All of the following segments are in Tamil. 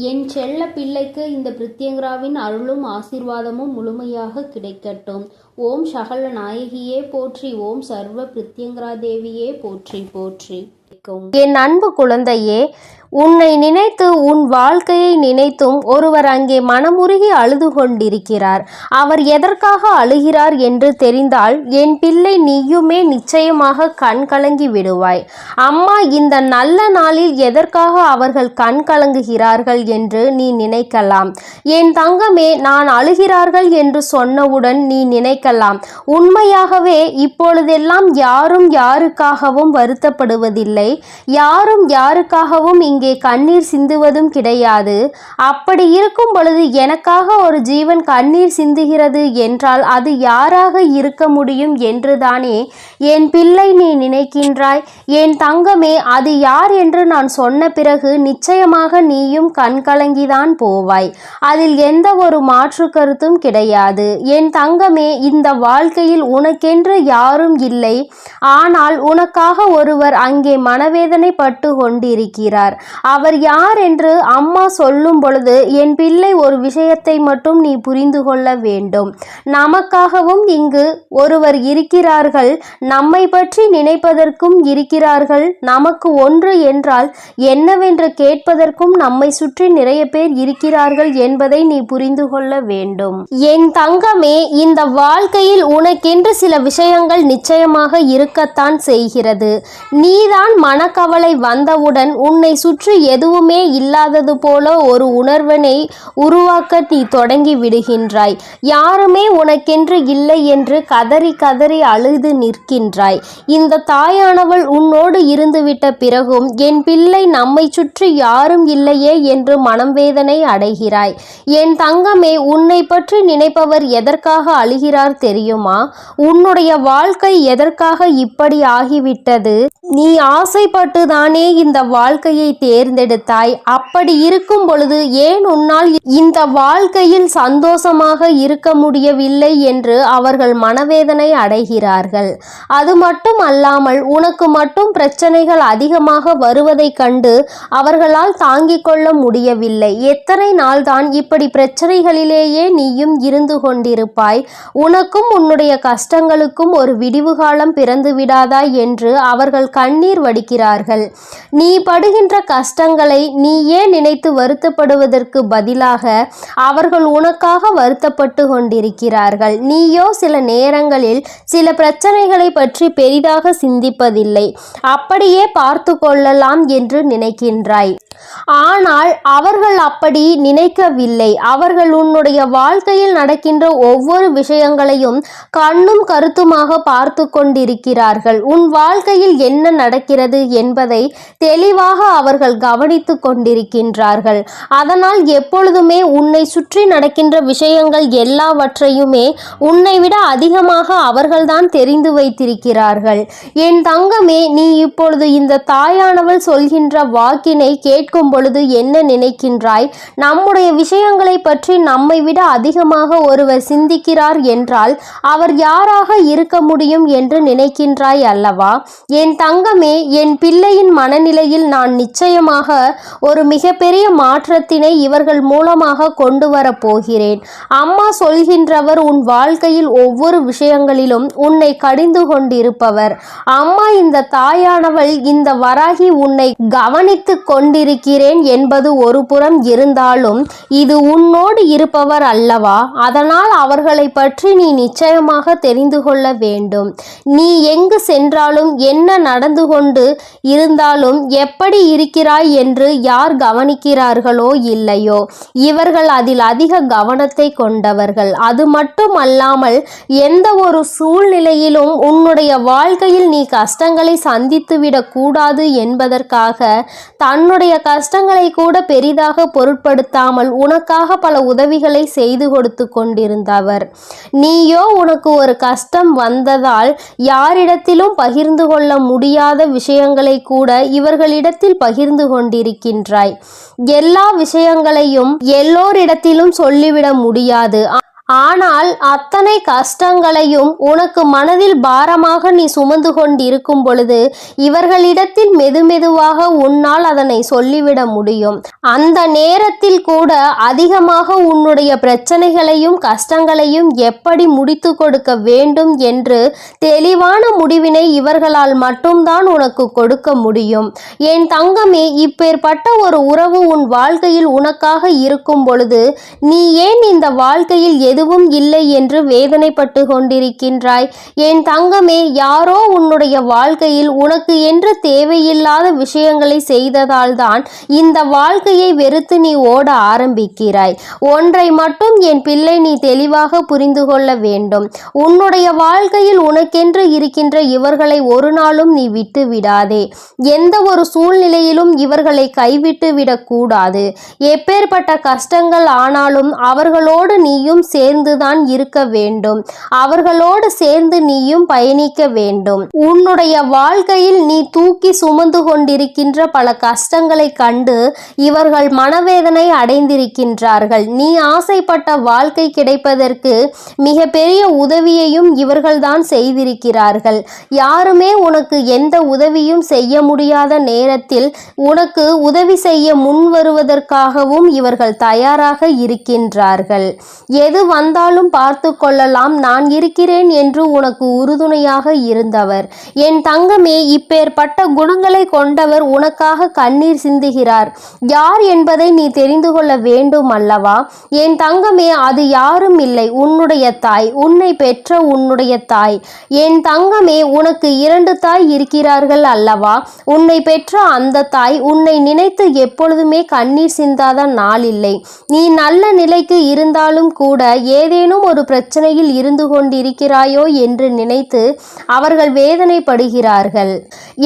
என் செல்ல பிள்ளைக்கு இந்த பிரித்யங்கராவின் அருளும் ஆசீர்வாதமும் முழுமையாக கிடைக்கட்டும். ஓம் சகல நாயகியே போற்றி. ஓம் சர்வ பிரித்யங்கரா தேவியே போற்றி போற்றி. என் அன்பு குழந்தையே, உன்னை நினைத்து உன் வாழ்க்கையை நினைத்தும் ஒருவர் அங்கே மனமுருகி அழுது கொண்டிருக்கிறார். அவர் எதற்காக அழுகிறார் என்று தெரிந்தால் என் பிள்ளை நீயுமே நிச்சயமாக கண் கலங்கி விடுவாய். அம்மா இந்த நல்ல நாளில் எதற்காக அவர்கள் கண் கலங்குகிறார்கள் என்று நீ நினைக்கலாம். என் தங்கமே, நான் அழுகிறார்கள் என்று சொன்னவுடன் நீ நினைக்கலாம், உண்மையாகவே இப்பொழுதெல்லாம் யாரும் யாருக்காகவும் வருத்தப்படுவதில்லை, யாரும் யாருக்காகவும் இங்கே கண்ணீர் சிந்துவதும் கிடையாது. அப்படி இருக்கும் பொழுது எனக்காக ஒரு ஜீவன் கண்ணீர் சிந்துகிறது என்றால் அது யாராக இருக்க முடியும் என்றுதானே என் பிள்ளை நீ நினைக்கின்றாய். என் தங்கமே, அது யார் என்று நான் சொன்ன பிறகு நிச்சயமாக நீயும் கண்கலங்கிதான் போவாய். அதில் எந்த ஒரு மாற்று கருத்தும் கிடையாது. என் தங்கமே, இந்த வாழ்க்கையில் உனக்கென்று யாரும் இல்லை. ஆனால் உனக்காக ஒருவர் அங்கே மனவேதனை பட்டு கொண்டிருக்கிறார். அவர் யார் என்று அம்மா சொல்லும் பொழுது என் பிள்ளை ஒரு விஷயத்தை மட்டும் நீ புரிந்து கொள்ள வேண்டும். நமக்காகவும் இங்கு ஒருவர் இருக்கிறார்கள், நம்மை பற்றி நினைப்பதற்கும் இருக்கிறார்கள். நமக்கு ஒன்று என்றால் என்னவென்று கேட்பதற்கும் நம்மை சுற்றி நிறைய பேர் இருக்கிறார்கள் என்பதை நீ புரிந்து கொள்ள வேண்டும். என் தங்கமே, இந்த வாழ்க்கையில் உனக்கென்று சில விஷயங்கள் நிச்சயமாக இருக்கத்தான் செய்கிறது. நீதான் மனக்கவலை வந்தவுடன் உன்னை சுற்றி எதுவுமே இல்லாதது போல ஒரு உணர்வினை உருவாக்க நீ தொடங்கி விடுகின்றாய். யாருமே உனக்கென்று இல்லை என்று கதறி கதறி அழுது நிற்கின்றாய். இந்த தாயானவள் உன்னோடு இருந்துவிட்ட பிறகும் என் பிள்ளை நம்மை சுற்றி யாரும் இல்லையே என்று மனம் வேதனை அடைகிறாய். என் தங்கமே, உன்னை பற்றி நினைப்பவர் எதற்காக அழுகிறார் தெரியுமா? உன்னுடைய வாழ்க்கை எதற்காக இப்படி ஆகிவிட்டது? நீ ஆசைப்பட்டுதானே இந்த வாழ்க்கையை தேர்ந்தெடுத்தாய். அப்படி இருக்கும் பொழுது ஏன் உன்னால் இந்த வாழ்க்கையில் சந்தோஷமாக இருக்க முடியவில்லை என்று அவர்கள் மனவேதனை அடைகிறார்கள். அது மட்டும் அல்லாமல் உனக்கு மட்டும் பிரச்சனைகள் அதிகமாக வருவதைக் கண்டு அவர்களால் தாங்கிக் கொள்ள முடியவில்லை. எத்தனை நாள்தான் இப்படி பிரச்சனைகளிலேயே நீயும் இருந்து கொண்டிருப்பாய்? உனக்கும் உன்னுடைய கஷ்டங்களுக்கும் ஒரு விடிவு காலம் பிறந்து விடாதா என்று அவர்கள் கண்ணீர் வடிக்கிறார்கள். நீ படுகின்ற கஷ்டங்களை நீயே நினைத்து வருத்தப்படுவதற்கு பதிலாக அவர்கள் உனக்காக வருத்தப்பட்டு கொண்டிருக்கிறார்கள். நீயோ சில நேரங்களில் சில பிரச்சனைகளை பற்றி பெரிதாக சிந்திப்பதில்லை. அப்படியே பார்த்து கொள்ளலாம் என்று நினைக்கின்றாய். ஆனால் அவர்கள் அப்படி நினைக்கவில்லை. அவர்கள் உன்னுடைய வாழ்க்கையில் நடக்கின்ற ஒவ்வொரு விஷயங்களையும் கண்ணும் கருத்துமாக பார்த்து கொண்டிருக்கிறார்கள். உன் வாழ்க்கையில் என்ன நடக்கிறது என்பதை தெளிவாக அவர்கள் கவனித்து கொண்டிருக்கின்றார்கள். அதனால் எப்பொழுதுமே உன்னை சுற்றி நடக்கின்ற விஷயங்கள் எல்லாவற்றையுமே உன்னை விட அதிகமாக அவர்கள்தான் தெரிந்து வைத்திருக்கிறார்கள். என் தங்கமே, நீ இப்பொழுது இந்த தாயானவள் சொல்கின்ற வாக்கினை கேட்கும் பொழுது என்ன நினைக்கின்றாய்? நம்முடைய விஷயங்களை பற்றி நம்மை விட அதிகமாக ஒருவர் சிந்திக்கிறார் என்றால் அவர் யாராக இருக்க முடியும் என்று நினைக்கின்றாய் அல்லவா? என் தங்கமே, என் பிள்ளையின் மனநிலையில் நான் நிச்சயமாக ஒரு மிகப்பெரிய மாற்றத்தினை இவர்கள் மூலமாக கொண்டு வரப் போகிறேன். அம்மா சொல்கின்றவர் உன் வாழ்க்கையில் ஒவ்வொரு விஷயங்களிலும் உன்னை கடிந்து கொண்டிருப்பவர். அம்மா இந்த தாயானவள் இந்த வராகி உன்னை கவனித்து கொண்டிருக்கிறேன் என்பது ஒரு புறம் இருந்தாலும் இது உன்னோடு இருப்பவர் அல்லவா? அதனால் அவர்களை பற்றி நீ நிச்சயமாக தெரிந்து கொள்ள வேண்டும். நீ எங்கு சென்றாலும் என்ன நடந்து கொண்டு இருந்தாலும் எப்படி இருக்கிறாய் என்று யார் கவனிக்கிறார்களோ இல்லையோ இவர்கள் அதில் அதிக கவனத்தை கொண்டவர்கள். அது மட்டும் அல்லாமல் எந்த ஒரு சூழ்நிலையிலும் உன்னுடைய வாழ்க்கையில் நீ கஷ்டங்களை சந்தித்துவிடக் கூடாது என்பதற்காக தன்னுடைய கஷ்டங்களை கூட பெரிதாக பொருட்படுத்தாமல் உனக்காக பல உதவிகளை செய்து கொடுத்து கொண்டிருந்தவர். நீயோ உனக்கு ஒரு கஷ்டம் வந்ததால் யாரிடத்திலும் பகிர்ந்து கொள்ள முடியாத விஷயங்களை கூட இவர்களிடத்தில் பகிர்ந்து கொண்டிருக்கின்றாய். எல்லா விஷயங்களையும் எல்லோரிடத்திலும் சொல்லிவிட முடியாது. ஆனால் அத்தனை கஷ்டங்களையும் உனக்கு மனதில் பாரமாக நீ சுமந்து கொண்டிருக்கும் பொழுது இவர்களிடத்தில் மெதுமெதுவாக உன்னால் அதனை சொல்லிவிட முடியும். அந்த நேரத்தில் கூட அதிகமாக உன்னுடைய பிரச்சனைகளையும் கஷ்டங்களையும் எப்படி முடித்து கொடுக்க வேண்டும் என்று தெளிவான முடிவினை இவர்களால் மட்டும்தான் உனக்கு கொடுக்க முடியும். என் தங்கமே, இப்பேற்பட்ட ஒரு உறவு உன் வாழ்க்கையில் உனக்காக இருக்கும் பொழுது நீ ஏன் இந்த வாழ்க்கையில் எதுவும் இல்லை என்று வேதனைப்பட்டு கொண்டிருக்கின்றாய்? என் தங்கமே, யாரோ உன்னுடைய வாழ்க்கையில் உனக்கு என்று தேவையில்லாத விஷயங்களை செய்ததால் தான் இந்த வாழ்க்கையை வெறுத்து நீ ஓட ஆரம்பிக்கிறாய். ஒன்றை மட்டும் என் பிள்ளை நீ தெளிவாக புரிந்து கொள்ள வேண்டும். உன்னுடைய வாழ்க்கையில் உனக்கென்று இருக்கின்ற இவர்களை ஒரு நாளும் நீ விட்டு விடாதே. எந்த ஒரு சூழ்நிலையிலும் இவர்களை கைவிட்டு விடக்கூடாது. எப்பேற்பட்ட கஷ்டங்கள் ஆனாலும் அவர்களோடு நீயும் சேர்ந்துதான் இருக்க வேண்டும். அவர்களோடு சேர்ந்து நீயும் பயணிக்க வேண்டும். உன்னுடைய வாழ்க்கையில் நீ தூக்கி சுமந்து கொண்டிருக்கின்ற பல கஷ்டங்களை கண்டு இவர்கள் மனவேதனை அடைந்திருக்கின்றார்கள். நீ ஆசைப்பட்ட வாழ்க்கை கிடைப்பதற்கு மிக பெரிய உதவியையும் இவர்கள்தான் செய்திருக்கிறார்கள். யாருமே உனக்கு எந்த உதவியும் செய்ய முடியாத நேரத்தில் உனக்கு உதவி செய்ய முன் வருவதற்காகவும் இவர்கள் தயாராக இருக்கின்றார்கள். எது வந்தாலும் பார்த்து கொள்ளலாம், நான் இருக்கிறேன் என்று உனக்கு உறுதுணையாக இருந்தவர். என் தங்கமே, இப்பேற்பட்ட குணங்களை கொண்டவர் உனக்காக கண்ணீர் சிந்துகிறார். யார் என்பதை நீ தெரிந்து கொள்ள வேண்டும் அல்லவா? என் தங்கமே, அது யாரும் இல்லை, உன்னுடைய தாய், உன்னை பெற்ற உன்னுடைய தாய். என் தங்கமே, உனக்கு 2 தாய் இருக்கிறார்கள் அல்லவா? உன்னை பெற்ற அந்த தாய் உன்னை நினைத்து எப்பொழுதுமே கண்ணீர் சிந்தாத நாள் இல்லை. நீ நல்ல நிலைக்கு இருந்தாலும் கூட ஏதேனும் ஒரு பிரச்சனையில் இருந்து கொண்டிருக்கிறாயோ என்று நினைத்து அவர்கள் வேதனைப்படுகிறார்கள்.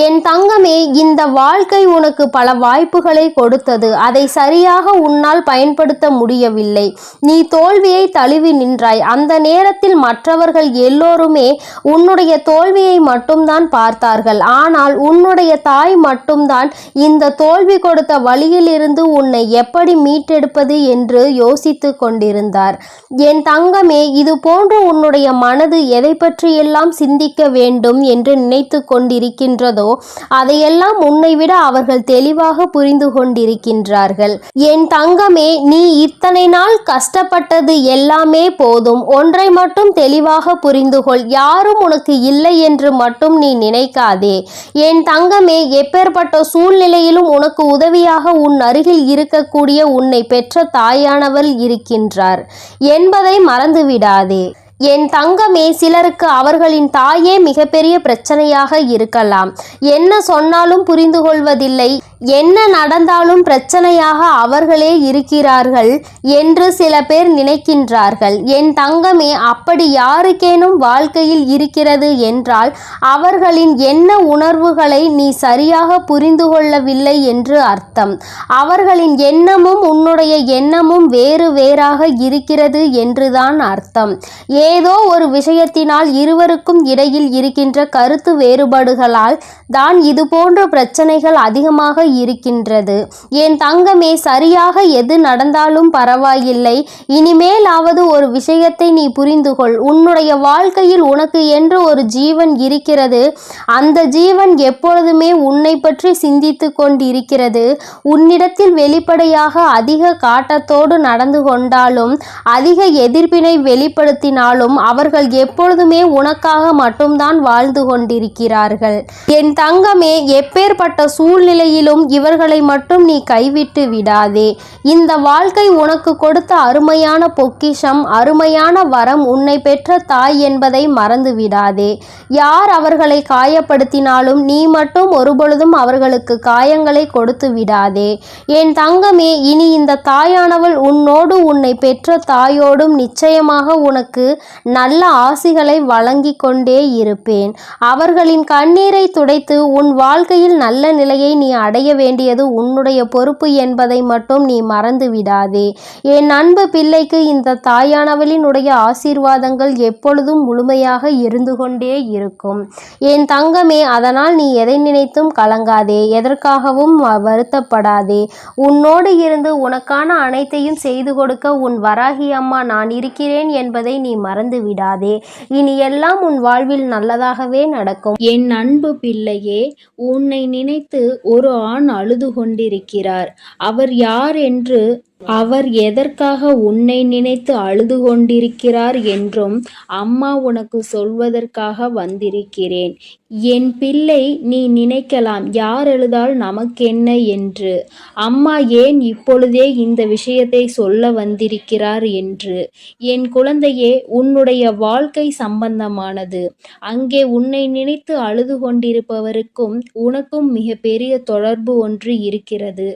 என் தங்கமே, இந்த வாழ்க்கை உனக்கு பல வாய்ப்புகளை கொடுத்தது. அதை சரியாக உன்னால் பயன்படுத்த முடியவில்லை. நீ தோல்வியை தழுவி நின்றாய். அந்த நேரத்தில் மற்றவர்கள் எல்லோருமே உன்னுடைய தோல்வியை மட்டும்தான் பார்த்தார்கள். ஆனால் உன்னுடைய தாய் மட்டும்தான் இந்த தோல்வி கொடுத்த வழியிலிருந்து உன்னை எப்படி மீட்டெடுப்பது என்று யோசித்து கொண்டிருந்தார். என் தங்கமே, இது போன்று உன்னுடைய மனது எதை பற்றியெல்லாம் சிந்திக்க வேண்டும் என்று நினைத்து கொண்டிருக்கின்றதோ அதையெல்லாம் உன்னை விட அவர்கள் தெளிவாக புரிந்து கொண்டிருக்கின்றார்கள். என் தங்கமே, நீ இத்தனை நாள் கஷ்டப்பட்டது எல்லாமே போதும். ஒன்றை மட்டும் தெளிவாக புரிந்து கொள். யாரும் உனக்கு இல்லை என்று மட்டும் நீ நினைக்காதே. என் தங்கமே, எப்பேற்பட்ட சூழ்நிலையிலும் உனக்கு உதவியாக உன் அருகில் இருக்கக்கூடிய உன்னை பெற்ற தாயானவள் இருக்கின்றார் என்பதை மறந்துவிடாதே. என் தங்கமே, சிலருக்கு அவர்களின் தாயே மிகப்பெரிய பிரச்சனையாக இருக்கலாம். என்ன சொன்னாலும் புரிந்து கொள்வதில்லை, என்ன நடந்தாலும் பிரச்சனையாக அவர்களே இருக்கிறார்கள் என்று சில பேர் நினைக்கின்றார்கள். என் தங்கமே, அப்படி யாருக்கேனும் வாழ்க்கையில் இருக்கிறது என்றால் அவர்களின் என்ன உணர்வுகளை நீ சரியாக புரிந்து கொள்ளவில்லை என்று அர்த்தம். அவர்களின் எண்ணமும் உன்னுடைய எண்ணமும் வேறு வேறாக இருக்கிறது என்றுதான் அர்த்தம். ஏதோ ஒரு விஷயத்தினால் இருவருக்கும் இடையில் இருக்கின்ற கருத்து வேறுபாடுகளால் தான் இது போன்ற பிரச்சனைகள் அதிகமாக இருக்கின்றது. என் தங்கமே, சரியாக எது நடந்தாலும் பரவாயில்லை. இனிமேலாவது ஒரு விஷயத்தை நீ புரிந்து கொள். உன்னுடைய வாழ்க்கையில் உனக்கு என்று ஒரு ஜீவன் இருக்கிறது. அந்த ஜீவன் எப்பொழுதுமே உன்னை பற்றி சிந்தித்து கொண்டிருக்கிறது. உன்னிடத்தில் வெளிப்படையாக அதிக காட்டத்தோடு நடந்து கொண்டாலும் அதிக எதிர்ப்பினை வெளிப்படுத்தினாலும் அவர்கள் எப்பொழுதுமே உனக்காக மட்டும்தான் வாழ்ந்து கொண்டிருக்கிறார்கள். என் தங்கமே, எப்பேற்பட்ட சூழ்நிலையிலும் இவர்களை மட்டும் நீ கைவிட்டு விடாதே. இந்த வாழ்க்கை உனக்கு கொடுத்த அருமையான பொக்கிஷம், அருமையான வரம் உன்னை பெற்ற தாய் என்பதை மறந்து விடாதே. யார் அவர்களை காயப்படுத்தினாலும் நீ மட்டும் ஒருபொழுதும் அவர்களுக்கு காயங்களை கொடுத்து விடாதே. என் தங்கமே, இனி இந்த தாயானவள் உன்னோடு உன்னை பெற்ற தாயோடும் நிச்சயமாக உனக்கு நல்ல ஆசிகளை வழங்கி கொண்டே இருப்பேன். அவர்களின் கண்ணீரை துடைத்து உன் வாழ்க்கையில் நல்ல நிலையை நீ அடைய வேண்டியது உன்னுடைய பொறுப்பு என்பதை மட்டும் நீ மறந்து விடாதே. என் அன்பு பிள்ளைக்கு இந்த தாயானவளினுடைய ஆசீர்வாதங்கள் எப்பொழுதும் முழுமையாக இருந்து கொண்டே இருக்கும். என் தங்கமே, அதனால் நீ எதை நினைத்தும் கலங்காதே, எதற்காகவும் வருத்தப்படாதே. உன்னோடு இருந்து உனக்கான அனைத்தையும் செய்து கொடுக்க உன் வராகி அம்மா நான் இருக்கிறேன் என்பதை நீ மறந்து விடாதே. இனி எல்லாம் உன் வாழ்வில் நல்லதாகவே நடக்கும். என் அன்பு பிள்ளையே, உன்னை நினைத்து ஒரு ஆண் அழுது கொண்டிருக்கிறார். அவர் யார் என்று, அவர் எதற்காக உன்னை நினைத்து அழுது கொண்டிருக்கிறார் என்றும் அம்மா உனக்கு சொல்வதற்காக வந்திருக்கிறேன். என் பிள்ளை, நீ நினைக்கலாம் யார் எழுதால் நமக்கென்ன என்று. அம்மா ஏன் இப்பொழுதே இந்த விஷயத்தை சொல்ல வந்திருக்கிறார் என்று. என் குழந்தையே, உன்னுடைய வாழ்க்கை சம்பந்தமானது. அங்கே உன்னை நினைத்து அழுது கொண்டிருப்பவருக்கும் உனக்கும் மிக பெரிய தொடர்பு ஒன்று இருக்கிறது.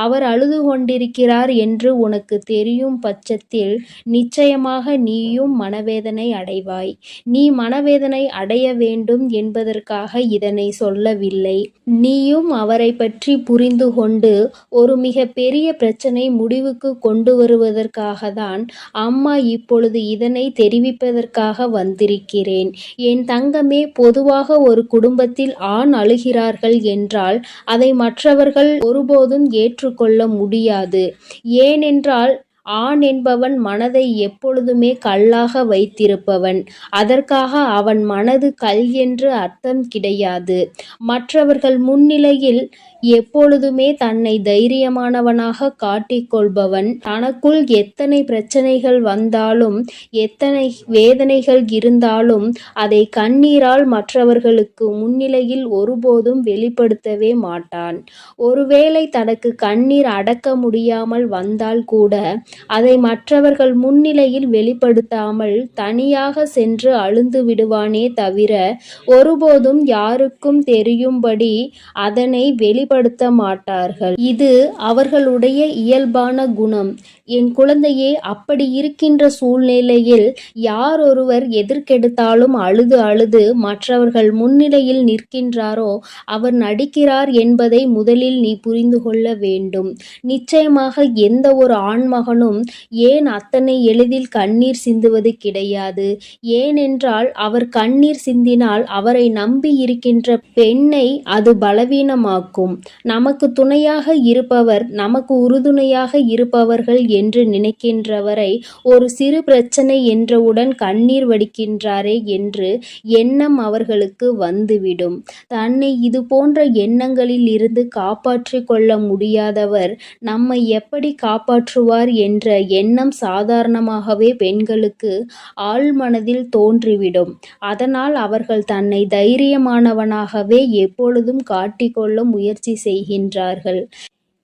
அவர் அழுது கொண்டிருக்கிறார் என்று உனக்கு தெரியும் பட்சத்தில் நிச்சயமாக நீயும் மனவேதனை அடைவாய். நீ மனவேதனை அடைய வேண்டும் என்பதற்காக இதனை சொல்லவில்லை. நீயும் அவரை பற்றி புரிந்து கொண்டு ஒரு மிக பெரிய பிரச்சனை முடிவுக்கு கொண்டு வருவதற்காக தான் அம்மா இப்பொழுது இதனை தெரிவிப்பதற்காக வந்திருக்கிறேன். என் தங்கமே, பொதுவாக ஒரு குடும்பத்தில் ஆண் அழுகிறார்கள் என்றால் அதை மற்றவர்கள் ஒருபோதும் ஏற்றுக்கொள்ள முடியாது. ஏனென்றால் ஆண் என்பவன் மனதை எப்பொழுதுமே கல்லாக வைத்திருப்பவன். அதற்காக அவன் மனது கல் என்று அர்த்தம் கிடையாது. மற்றவர்கள் முன்னிலையில் எப்பொழுதுமே தன்னை தைரியமானவனாக காட்டிக்கொள்பவன். தனக்குள் எத்தனை பிரச்சனைகள் வந்தாலும் எத்தனை வேதனைகள் இருந்தாலும் அதை கண்ணீரால் மற்றவர்களுக்கு முன்னிலையில் ஒருபோதும் வெளிப்படுத்தவே மாட்டான். ஒருவேளை தனக்கு கண்ணீர் அடக்க முடியாமல் வந்தால் கூட அதை மற்றவர்கள் முன்னிலையில் வெளிப்படுத்தாமல் தனியாக சென்று அழுந்து விடுவானே தவிர ஒருபோதும் யாருக்கும் தெரியும்படி அதனை வெளிப்படுத்த மாட்டார்கள். இது அவர்களுடைய இயல்பான குணம். என் குழந்தையே, அப்படி இருக்கின்ற சூழ்நிலையில் யார் ஒருவர் எதற்கெடுத்தாலும் அழுது அழுது மற்றவர்கள் முன்னிலையில் நிற்கின்றாரோ அவர் நடிக்கிறார் என்பதை முதலில் நீ புரிந்து கொள்ள வேண்டும். நிச்சயமாக எந்த ஒரு ஆண்மகனும் ஏன் அத்தனை எளிதில் கண்ணீர் சிந்துவது கிடையாது. ஏனென்றால் அவர் கண்ணீர் சிந்தினால் அவரை நம்பி இருக்கின்ற பெண்ணை அது பலவீனமாக்கும். நமக்கு துணையாக இருப்பவர், நமக்கு உறுதுணையாக இருப்பவர்கள் என்று நினைக்கின்றவரை ஒரு சிறு பிரச்சனை என்றவுடன் கண்ணீர் வடிக்கின்றாரே என்று எண்ணம் அவர்களுக்கு வந்துவிடும். தன்னை இது போன்ற எண்ணங்களில் இருந்து காப்பாற்றிக் கொள்ள முடியாதவர் நம்மை எப்படி காப்பாற்றுவார் என்ற எண்ணம் சாதாரணமாகவே பெண்களுக்கு ஆழ்மனதில் தோன்றிவிடும். அதனால் அவர்கள் தன்னை தைரியமானவனாகவே எப்பொழுதும் காட்டிக்கொள்ள முயற்சி செய்கின்றார்கள்.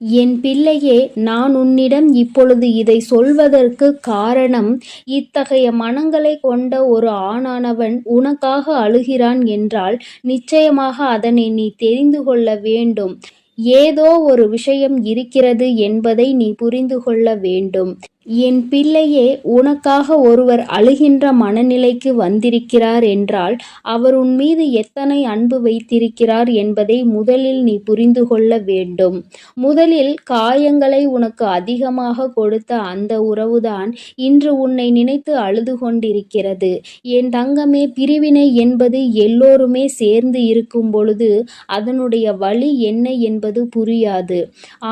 என் பிள்ளையே, நான் உன்னிடம் இப்பொழுது இதை சொல்வதற்கு காரணம், இத்தகைய மனங்களை கொண்ட ஒரு ஆணானவன் உனக்காக அழுகிறான் என்றால் நிச்சயமாக அதனை நீ தெரிந்து கொள்ள வேண்டும். ஏதோ ஒரு விஷயம் இருக்கிறது என்பதை நீ புரிந்து கொள்ள வேண்டும். என் பிள்ளையே, உனக்காக ஒருவர் அழுகின்ற மனநிலைக்கு வந்திருக்கிறார் என்றால் அவர் உன் மீது எத்தனை அன்பு வைத்திருக்கிறார் என்பதை முதலில் நீ புரிந்து கொள்ள வேண்டும். முதலில் காயங்களை உனக்கு அதிகமாக கொடுத்த அந்த உறவுதான் இன்று உன்னை நினைத்து அழுது கொண்டிருக்கிறது. என் தங்கமே, பிரிவினை என்பது எல்லோருமே சேர்ந்து இருக்கும் பொழுது அதனுடைய வலி என்ன என்பது புரியாது.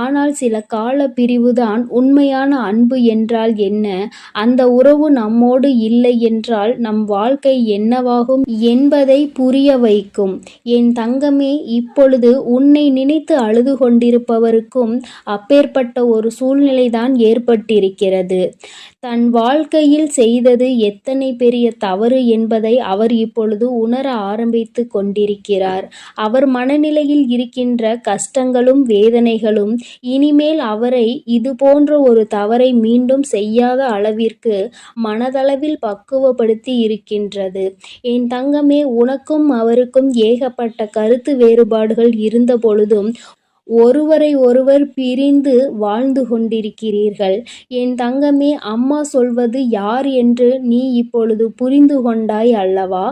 ஆனால் சில கால பிரிவுதான் உண்மையான அன்பு என்றால் என்ன, அந்த உறவு நம்மோடு இல்லை என்றால் நம் வாழ்க்கை என்னவாகும் என்பதை புரிய வைக்கும். என் தங்கமே, இப்பொழுது உன்னை நினைத்து அழுது கொண்டிருப்பவருக்கும் அப்பேற்பட்ட ஒரு சூழ்நிலைதான் ஏற்பட்டிருக்கிறது. தன் வாழ்க்கையில் செய்தது எத்தனை பெரிய தவறு என்பதை அவர் இப்பொழுது உணர ஆரம்பித்து கொண்டிருக்கிறார். அவர் மனநிலையில் இருக்கின்ற கஷ்டங்களும் வேதனைகளும் இனிமேல் அவரை இது போன்ற ஒரு தவறை மீண்டும் செய்யாத அளவிற்கு மனதளவில் பக்குவப்படுத்தி இருக்கின்றது. என் தங்கமே, உனக்கும் அவருக்கும் ஏகப்பட்ட கருத்து வேறுபாடுகள் இருந்த பொழுதும் ஒருவரை ஒருவர் பிரிந்து வாழ்ந்து கொண்டிருக்கிறீர்கள். என் தங்கமே, அம்மா சொல்வது யார் என்று நீ இப்பொழுது புரிந்து கொண்டாய் அல்லவா?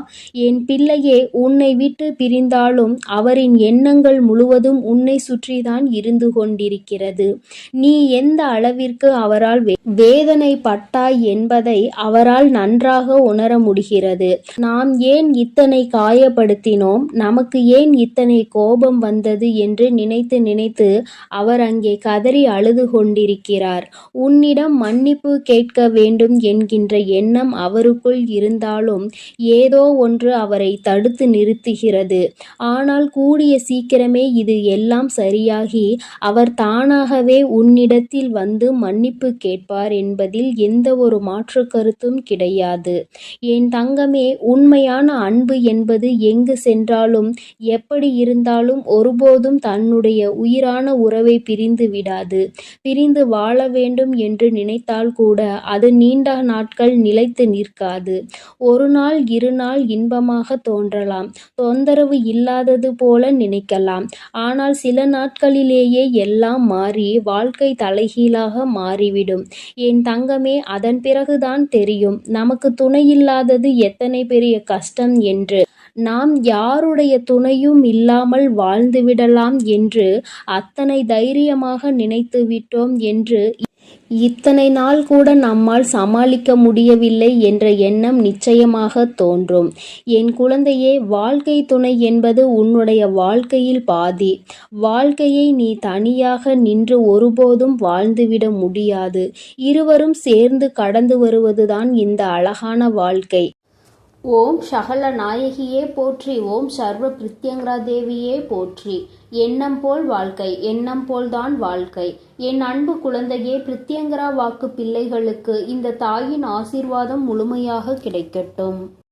என் பிள்ளையே, உன்னை விட்டு பிரிந்தாலும் அவரின் எண்ணங்கள் முழுவதும் உன்னை சுற்றிதான் இருந்து கொண்டிருக்கிறது. நீ எந்த அளவிற்கு அவரால் வேதனைப்பட்டாய் என்பதை அவரால் நன்றாக உணர முடிகிறது. நாம் ஏன் இத்தனை காயப்படுத்தினோம், நமக்கு ஏன் இத்தனை கோபம் வந்தது என்று நினைத்து நினைத்து அவர் அங்கே கதறி அழுது கொண்டிருக்கிறார். உன்னிடம் மன்னிப்பு கேட்க வேண்டும் என்கின்ற எண்ணம் அவருக்குள் இருந்தாலும் ஏதோ ஒன்று அவரை தடுத்து நிறுத்துகிறது. ஆனால் கூடிய சீக்கிரமே இது எல்லாம் சரியாகி அவர் தானாகவே உன்னிடத்தில் வந்து மன்னிப்பு கேட்பார் என்பதில் எந்த ஒரு மாற்று கருத்தும் கிடையாது. என் தங்கமே, உண்மையான அன்பு என்பது எங்கு சென்றாலும் எப்படி இருந்தாலும் ஒருபோதும் தன்னுடைய உயிரான உறவை பிரிந்து விடாது. பிரிந்து வாழ வேண்டும் என்று நினைத்தால் கூட அது நீண்ட நாட்கள் நிலைத்து நிற்காது. ஒரு நாள் 2 நாள் இன்பமாக தோன்றலாம், தொந்தரவு இல்லாதது போல நினைக்கலாம். ஆனால் சில நாட்களிலேயே எல்லாம் மாறி வாழ்க்கை தலைகீழாக மாறிவிடும். என் தங்கமே, அதன் பிறகுதான் தெரியும் நமக்கு துணையில்லாதது எத்தனை பெரிய கஷ்டம் என்று. நாம் யாருடைய துணையும் இல்லாமல் வாழ்ந்துவிடலாம் என்று அத்தனை தைரியமாக நினைத்து விட்டோம் என்று. இத்தனை நாள் கூட நம்மால் சமாளிக்க முடியவில்லை என்ற எண்ணம் நிச்சயமாக தோன்றும். என் குழந்தையே, வாழ்க்கை துணை என்பது உன்னுடைய வாழ்க்கையில் பாதி. வாழ்க்கையை நீ தனியாக நின்று ஒருபோதும் வாழ்ந்துவிட முடியாது. இருவரும் சேர்ந்து கடந்து வருவதுதான் இந்த அழகான வாழ்க்கை. ஓம் சகல நாயகியே போற்றி. ஓம் சர்வ பிரித்யங்கரா தேவியே போற்றி. எண்ணம் போல் வாழ்க்கை, எண்ணம் போல்தான் வாழ்க்கை. என் அன்பு குழந்தையே, பிரித்யங்கரா வாக்கு பிள்ளைகளுக்கு இந்த தாயின் ஆசீர்வாதம் முழுமையாக கிடைக்கட்டும்.